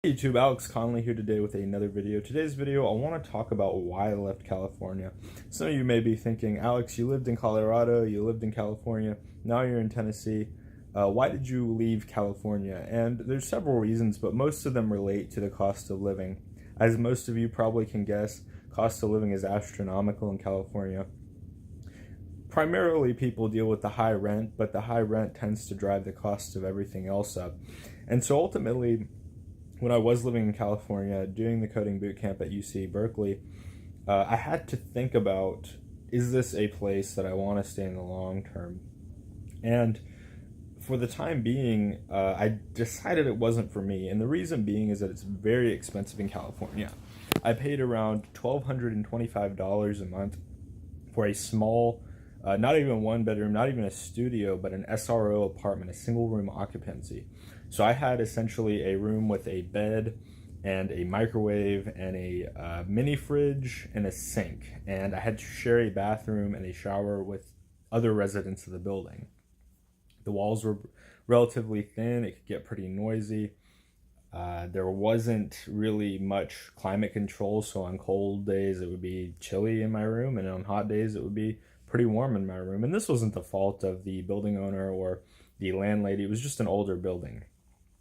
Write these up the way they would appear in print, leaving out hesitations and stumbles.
Hey YouTube, Alex Conley here today with another video. Today's video, I want to talk about why I left California. Some of you may be thinking, Alex, you lived in Colorado, you lived in California, now you're in Tennessee. Why did you leave California? And there's several reasons, but most of them relate to the cost of living. As most of you probably can guess, cost of living is astronomical in California. Primarily people deal with the high rent, but the high rent tends to drive the cost of everything else up. And so ultimately, when I was living in California, doing the coding boot camp at UC Berkeley, I had to think about, is this a place that I want to stay in the long term? And for the time being, I decided it wasn't for me. And the reason being is that it's very expensive in California. I paid around $1,225 a month for a small, not even one bedroom, not even a studio, but an SRO apartment, a single room occupancy. So I had essentially a room with a bed and a microwave and a mini fridge and a sink. And I had to share a bathroom and a shower with other residents of the building. The walls were relatively thin. It could get pretty noisy. There wasn't really much climate control, so on cold days it would be chilly in my room, and on hot days it would be pretty warm in my room. And this wasn't the fault of the building owner or the landlady. It was just an older building.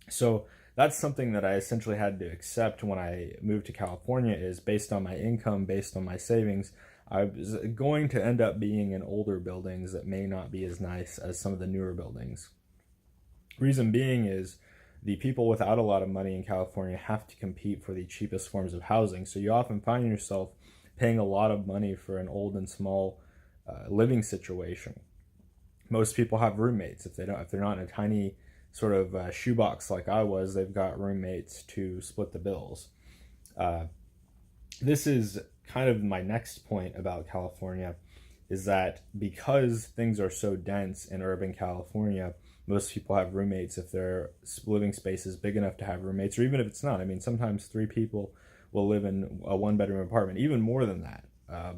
So that's something that I essentially had to accept when I moved to California, is based on my income, based on my savings, I was going to end up being in older buildings that may not be as nice as some of the newer buildings. Reason being is the people without a lot of money in California have to compete for the cheapest forms of housing. So you often find yourself paying a lot of money for an old and small living situation. Most people have roommates. If they're not in a tiny sort of shoebox like I was, they've got roommates to split the bills. This is kind of my next point about California, is that because things are so dense in urban California, most people have roommates if their living space is big enough to have roommates, or even if it's not. I mean, sometimes 3 people will live in a one-bedroom apartment, even more than that.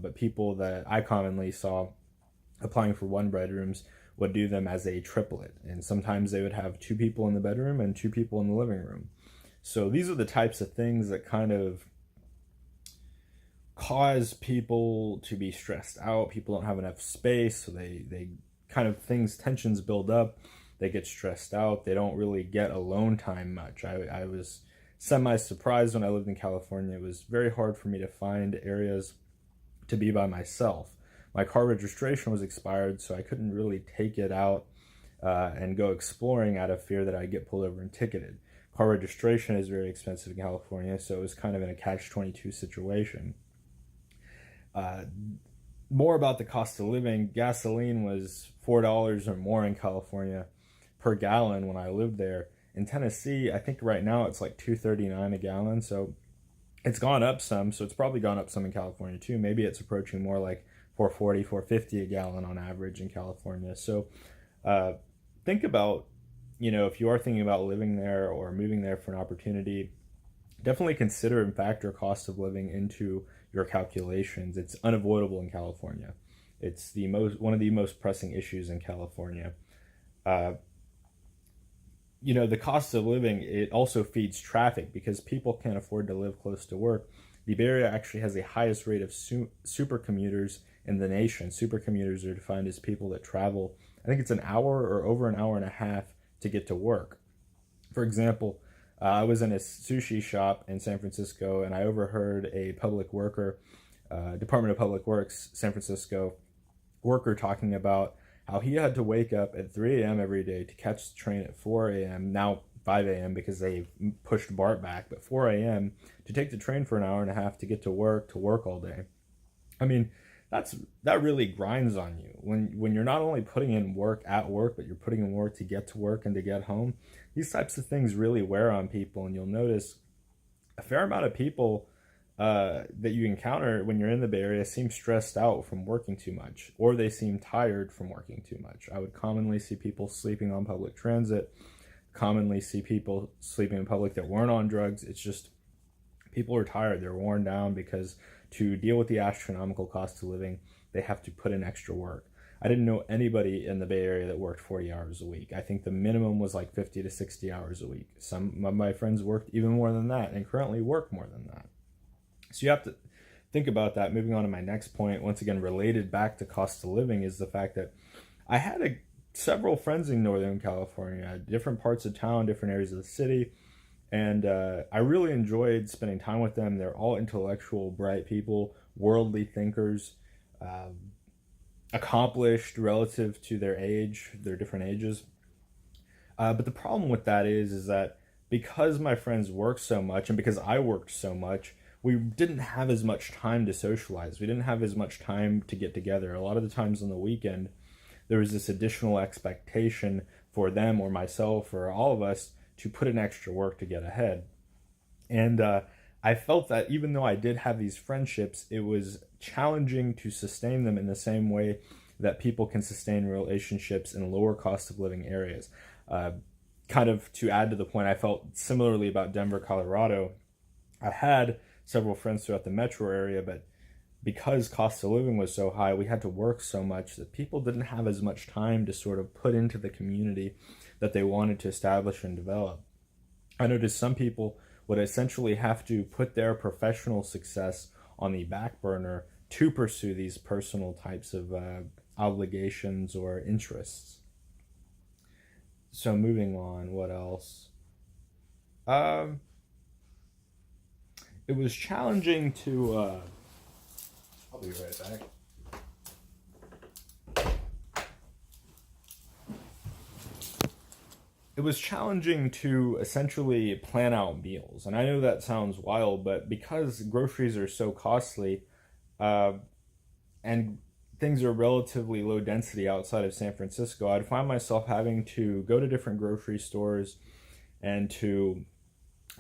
But people that I commonly saw applying for one bedrooms would do them as a triplet, and sometimes they would have 2 people in the bedroom and 2 people in the living room. So these are the types of things that kind of cause people to be stressed out. People don't have enough space, so they kind of tensions build up, they get stressed out, they don't really get alone time much. I was semi-surprised when I lived in California. It was very hard for me to find areas to be by myself. My car registration was expired, so I couldn't really take it out and go exploring out of fear that I'd get pulled over and ticketed. Car registration is very expensive in California, so it was kind of in a catch-22 situation. More about the cost of living. Gasoline was $4 or more in California per gallon when I lived there. In Tennessee, I think right now it's like $2.39 a gallon, so it's gone up some, so it's probably gone up some in California too. Maybe it's approaching more like $4.40, $4.50 a gallon on average in California. So think about, if you are thinking about living there or moving there for an opportunity, definitely consider and factor cost of living into your calculations. It's unavoidable in California. It's one of the most pressing issues in California. The cost of living, it also feeds traffic because people can't afford to live close to work. The Bay Area actually has the highest rate of super commuters in the nation. Super commuters are defined as people that travel, I think it's an hour or over an hour and a half to get to work. For example, I was in a sushi shop in San Francisco, and I overheard a public worker, Department of Public Works, San Francisco worker, talking about how he had to wake up at 3 a.m. every day to catch the train at 4 a.m., now 5 a.m. because they pushed BART back, but 4 a.m. to take the train for an hour and a half to get to work all day. I mean, that really grinds on you when you're not only putting in work at work, but you're putting in work to get to work and to get home. These types of things really wear on people, and you'll notice a fair amount of people that you encounter when you're in the Bay Area seem stressed out from working too much, or they seem tired from working too much. I would commonly see people sleeping on public transit, commonly see people sleeping in public that weren't on drugs. It's just people are tired, they're worn down, because to deal with the astronomical cost of living, they have to put in extra work. I didn't know anybody in the Bay Area that worked 40 hours a week. I think the minimum was like 50 to 60 hours a week. Some of my friends worked even more than that and currently work more than that. So you have to think about that. Moving on to my next point, once again, related back to cost of living, is the fact that I had several friends in Northern California, different parts of town, different areas of the city, and I really enjoyed spending time with them. They're all intellectual, bright people, worldly thinkers, accomplished relative to their age, their different ages. But the problem with that is that because my friends worked so much and because I worked so much, we didn't have as much time to socialize. We didn't have as much time to get together. A lot of the times on the weekend, there was this additional expectation for them or myself or all of us to put in extra work to get ahead. And I felt that even though I did have these friendships, it was challenging to sustain them in the same way that people can sustain relationships in lower cost of living areas. Kind of to add to the point, I felt similarly about Denver, Colorado. I had several friends throughout the metro area, but because cost of living was so high, we had to work so much that people didn't have as much time to sort of put into the community that they wanted to establish and develop. I noticed some people would essentially have to put their professional success on the back burner to pursue these personal types of obligations or interests. So moving on, what else? It was challenging to... I'll be right back. It was challenging to essentially plan out meals. And I know that sounds wild, but because groceries are so costly, and things are relatively low density outside of San Francisco, I'd find myself having to go to different grocery stores and to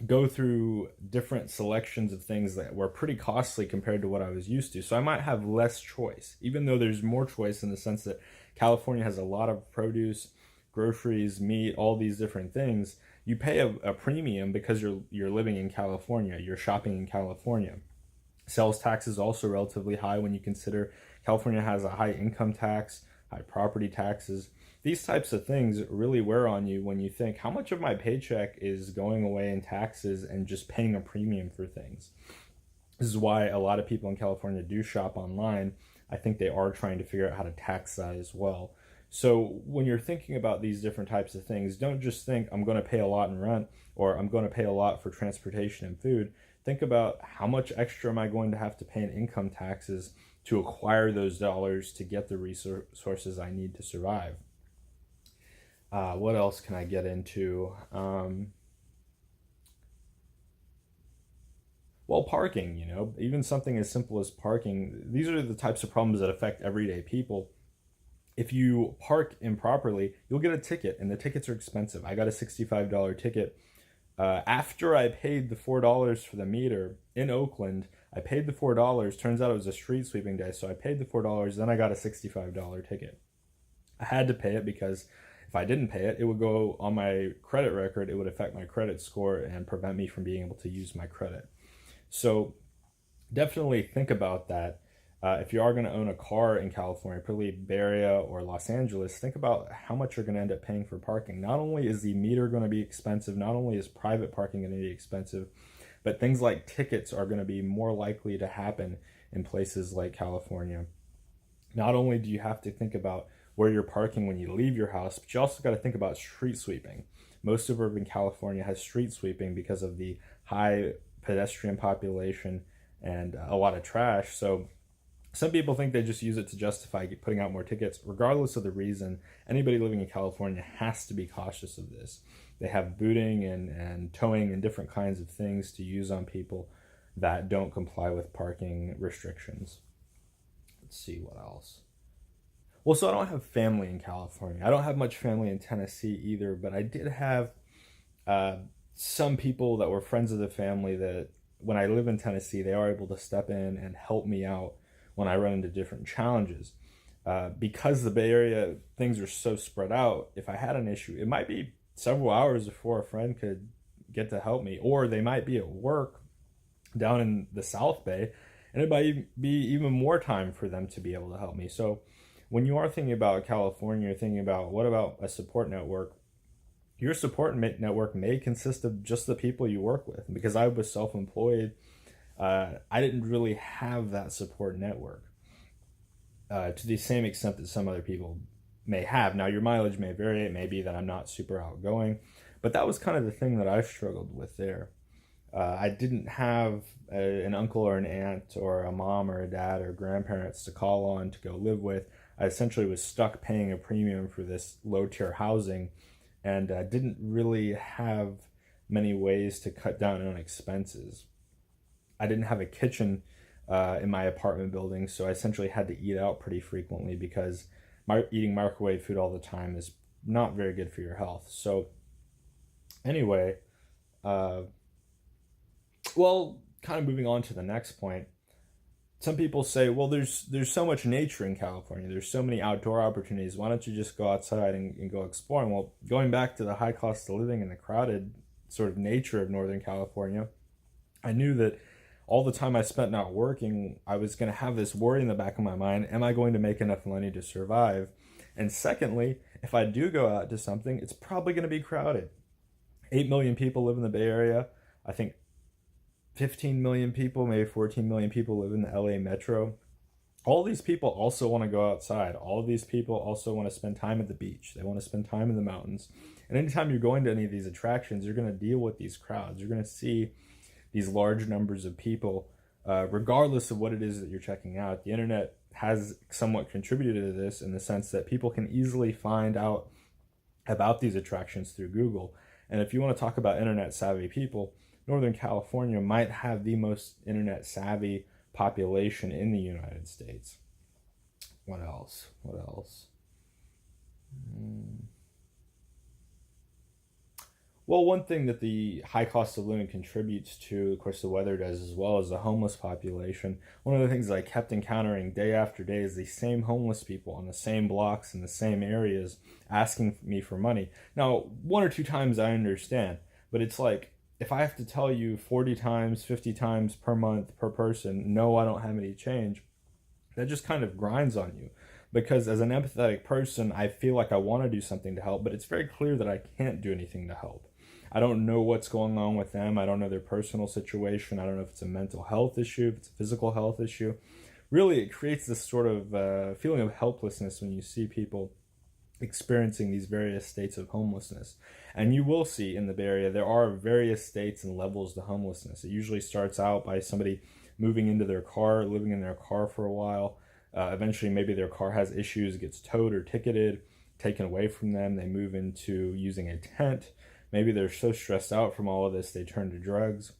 go through different selections of things that were pretty costly compared to what I was used to. So I might have less choice, even though there's more choice in the sense that California has a lot of produce, groceries, meat, all these different things. You pay a premium because you're living in California, you're shopping in California. Sales tax is also relatively high when you consider California has a high income tax, high property taxes. These types of things really wear on you when you think, how much of my paycheck is going away in taxes and just paying a premium for things? This is why a lot of people in California do shop online. I think they are trying to figure out how to tax that as well. So when you're thinking about these different types of things, don't just think I'm going to pay a lot in rent or I'm going to pay a lot for transportation and food. Think about how much extra am I going to have to pay in income taxes to acquire those dollars to get the resources I need to survive. What else can I get into? Well, parking, even something as simple as parking. These are the types of problems that affect everyday people. If you park improperly, you'll get a ticket, and the tickets are expensive. I got a $65 ticket. After I paid the $4 for the meter in Oakland, I paid the $4. Turns out it was a street sweeping day, so I paid the $4. Then I got a $65 ticket. I had to pay it because if I didn't pay it, it would go on my credit record. It would affect my credit score and prevent me from being able to use my credit. So definitely think about that. If you are going to own a car in California, particularly Bay Area or Los Angeles, think about how much you're going to end up paying for parking. Not only is the meter going to be expensive, not only is private parking going to be expensive, but things like tickets are going to be more likely to happen in places like California. Not only do you have to think about where you're parking when you leave your house, but you also got to think about street sweeping. Most of urban California has street sweeping because of the high pedestrian population and a lot of trash. So some people think they just use it to justify putting out more tickets. Regardless of the reason, anybody living in California has to be cautious of this. They have booting and towing and different kinds of things to use on people that don't comply with parking restrictions. Let's see what else. Well, so I don't have family in California. I don't have much family in Tennessee either, but I did have some people that were friends of the family that when I live in Tennessee, they are able to step in and help me out when I run into different challenges. Because the Bay Area, things are so spread out, if I had an issue, it might be several hours before a friend could get to help me, or they might be at work down in the South Bay, and it might be even more time for them to be able to help me. So when you are thinking about California, you're thinking about what about a support network. Your support network may consist of just the people you work with. Because I was self-employed, I didn't really have that support network to the same extent that some other people may have. Now, your mileage may vary. It may be that I'm not super outgoing, but that was kind of the thing that I struggled with there. I didn't have an uncle or an aunt or a mom or a dad or grandparents to call on to go live with. I essentially was stuck paying a premium for this low tier housing, and didn't really have many ways to cut down on expenses. I didn't have a kitchen in my apartment building, so I essentially had to eat out pretty frequently because eating microwave food all the time is not very good for your health. So, anyway, uh, well, kind of moving on to the next point. Some people say, well, there's so much nature in California. There's so many outdoor opportunities. Why don't you just go outside and go exploring? Well, going back to the high cost of living and the crowded sort of nature of Northern California, I knew that all the time I spent not working, I was going to have this worry in the back of my mind. Am I going to make enough money to survive? And secondly, if I do go out to something, it's probably going to be crowded. 8 million people live in the Bay Area. I think 15 million people, maybe 14 million people live in the LA metro. All these people also want to go outside. All of these people also want to spend time at the beach. They want to spend time in the mountains. And anytime you're going to any of these attractions, you're going to deal with these crowds. You're going to see these large numbers of people, regardless of what it is that you're checking out. The internet has somewhat contributed to this in the sense that people can easily find out about these attractions through Google. And if you want to talk about internet savvy people, Northern California might have the most internet savvy population in the United States. What else? What else? Well, one thing that the high cost of living contributes to, of course, the weather does as well, as the homeless population. One of the things that I kept encountering day after day is the same homeless people on the same blocks in the same areas asking me for money. Now, one or two times I understand, but it's like, if I have to tell you 40 times, 50 times per month per person, no, I don't have any change, that just kind of grinds on you. Because as an empathetic person, I feel like I want to do something to help, but it's very clear that I can't do anything to help. I don't know what's going on with them. I don't know their personal situation. I don't know if it's a mental health issue, if it's a physical health issue. Really, it creates this sort of feeling of helplessness when you see people experiencing these various states of homelessness. And you will see in the Bay Area, there are various states and levels to homelessness. It usually starts out by somebody moving into their car, living in their car for a while. Eventually, maybe their car has issues, gets towed or ticketed, taken away from them. They move into using a tent. Maybe they're so stressed out from all of this, they turn to drugs.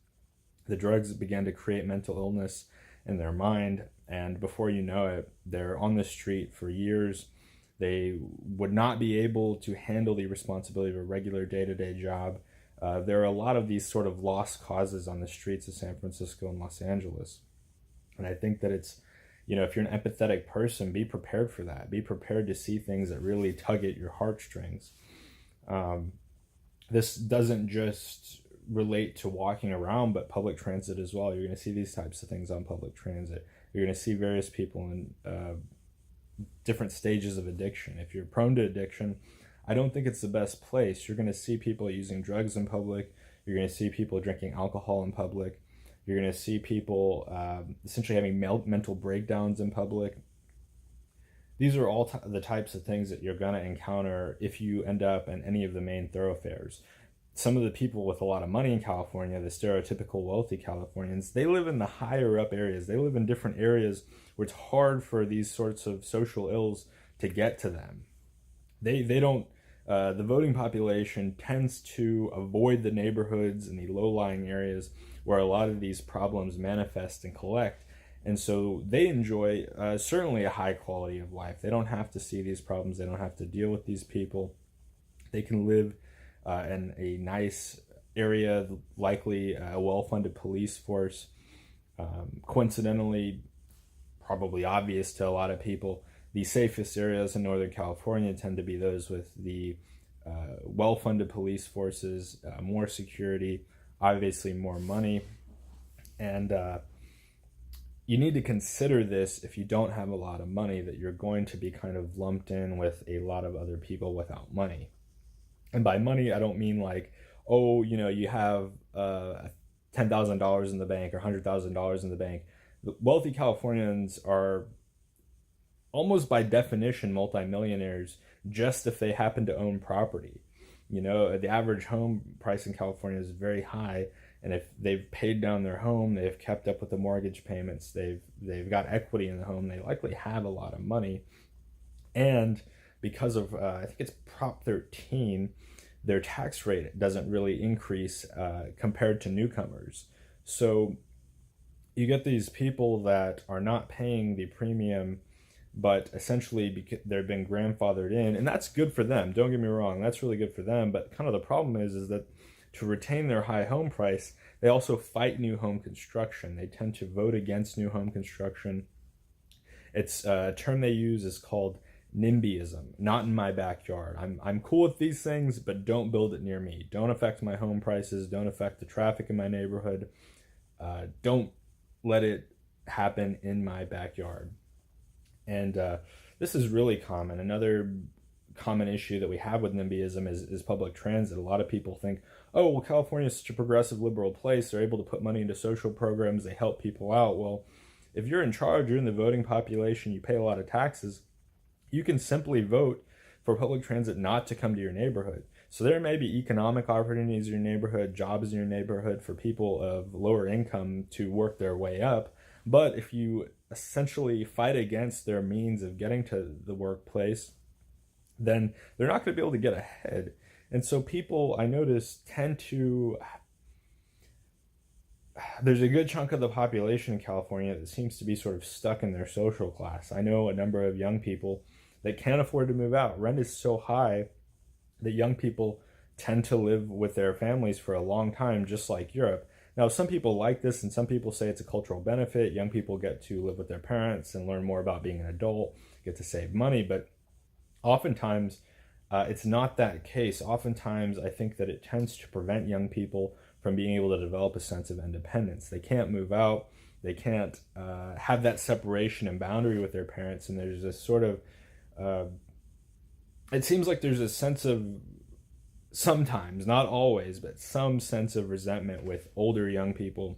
The drugs begin to create mental illness in their mind. And before you know it, they're on the street for years. They would not be able to handle the responsibility of a regular day-to-day job. There are a lot of these sort of lost causes on the streets of San Francisco and Los Angeles. And I think that it's, if you're an empathetic person, be prepared for that. Be prepared to see things that really tug at your heartstrings. This doesn't just relate to walking around, but public transit as well. You're going to see these types of things on public transit. You're going to see various people in different stages of addiction. If you're prone to addiction, I don't think it's the best place. You're going to see people using drugs in public. You're going to see people drinking alcohol in public. You're going to see people essentially having mental breakdowns in public. These are all the types of things that you're going to encounter if you end up in any of the main thoroughfares. Some of the people with a lot of money in California, the stereotypical wealthy Californians, they live in the higher up areas. They live in different areas where it's hard for these sorts of social ills to get to them. They don't, the voting population tends to avoid the neighborhoods and the low-lying areas where a lot of these problems manifest and collect. And so they enjoy certainly a high quality of life. They don't have to see these problems. They don't have to deal with these people. They can live in a nice area, likely a well-funded police force. Coincidentally, probably obvious to a lot of people, the safest areas in Northern California tend to be those with the well-funded police forces, more security, obviously more money. And you need to consider this if you don't have a lot of money, that you're going to be kind of lumped in with a lot of other people without money. And by money, I don't mean like, oh, you have $10,000 in the bank or $100,000 in the bank. The wealthy Californians are almost by definition multimillionaires just if they happen to own property. The average home price in California is very high, and if they've paid down their home, they've kept up with the mortgage payments, they've got equity in the home, they likely have a lot of money. And because of I think it's Prop 13, their tax rate doesn't really increase compared to newcomers. So you get these people that are not paying the premium, but essentially they've been grandfathered in, and that's good for them. Don't get me wrong, that's really good for them. But kind of the problem is that to retain their high home price, they also fight new home construction. They tend to vote against new home construction. It's a term they use is called NIMBYism, not in my backyard. I'm cool with these things, but don't build it near me. Don't affect my home prices. Don't affect the traffic in my neighborhood. Don't let it happen in my backyard. And this is really common. Another common issue that we have with NIMBYism is public transit. A lot of people think, oh, well, California is such a progressive liberal place. They're able to put money into social programs. They help people out. Well, if you're in charge, you're in the voting population, you pay a lot of taxes, you can simply vote for public transit not to come to your neighborhood. So there may be economic opportunities in your neighborhood, jobs in your neighborhood for people of lower income to work their way up. But if you essentially fight against their means of getting to the workplace, then they're not going to be able to get ahead. And so people, I notice, tend to... There's a good chunk of the population in California that seems to be sort of stuck in their social class. I know a number of young people that can't afford to move out. Rent is so high that young people tend to live with their families for a long time, just like Europe. Now, some people like this, and some people say it's a cultural benefit. Young people get to live with their parents and learn more about being an adult, get to save money, but oftentimes it's not that case. Oftentimes, I think that it tends to prevent young people from being able to develop a sense of independence. They can't move out. They can't have that separation and boundary with their parents, and there's this sort of it seems like there's a sense of, sometimes, not always, but some sense of resentment with older young people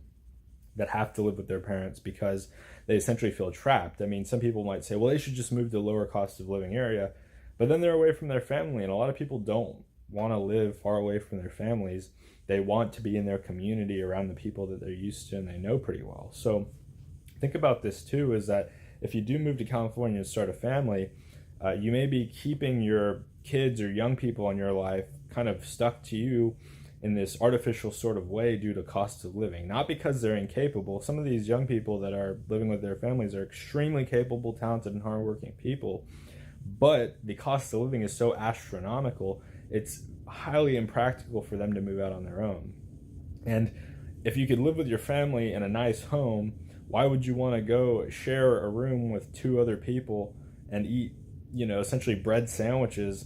that have to live with their parents because they essentially feel trapped. I mean, some people might say, well, they should just move to a lower cost of living area, but then they're away from their family, and a lot of people don't want to live far away from their families. They want to be in their community around the people that they're used to and they know pretty well. So think about this too, is that if you do move to California and start a family, you may be keeping your kids or young people in your life kind of stuck to you in this artificial sort of way due to cost of living. Not because they're incapable. Some of these young people that are living with their families are extremely capable, talented, and hardworking people, but the cost of living is so astronomical, it's highly impractical for them to move out on their own. And if you could live with your family in a nice home, why would you want to go share a room with two other people and eat, essentially bread sandwiches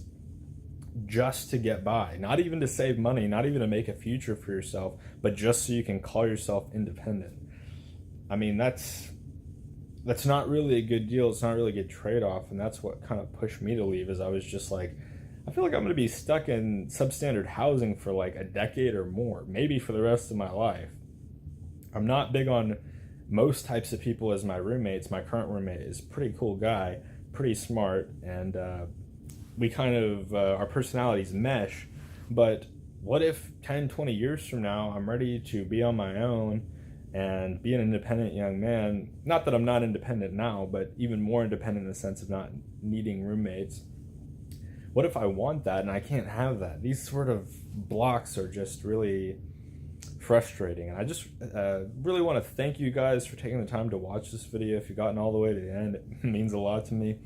just to get by? Not even to save money, not even to make a future for yourself, but just so you can call yourself independent. I mean, that's not really a good deal. It's not really a good trade-off, and that's what kind of pushed me to leave, is I was just like, I feel like I'm going to be stuck in substandard housing for like a decade or more, maybe for the rest of my life. I'm not big on most types of people as my roommates. My current roommate is a pretty cool guy, pretty smart, and we kind of, our personalities mesh. But what if 10, 20 years from now, I'm ready to be on my own and be an independent young man? Not that I'm not independent now, but even more independent in the sense of not needing roommates. What if I want that and I can't have that? These sort of blocks are just really frustrating. And I just really want to thank you guys for taking the time to watch this video. If you've gotten all the way to the end, it means a lot to me.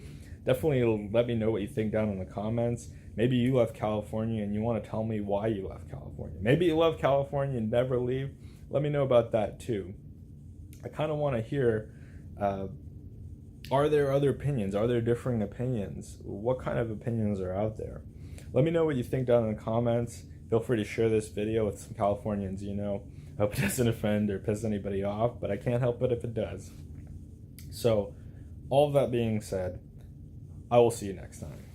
Definitely let me know what you think down in the comments. Maybe you left California and you want to tell me why you left California. Maybe you love California and never leave. Let me know about that too. I kind of want to hear, are there other opinions? Are there differing opinions? What kind of opinions are out there? Let me know what you think down in the comments. Feel free to share this video with some Californians you know. I hope it doesn't offend or piss anybody off, but I can't help it if it does. So, all of that being said, I will see you next time.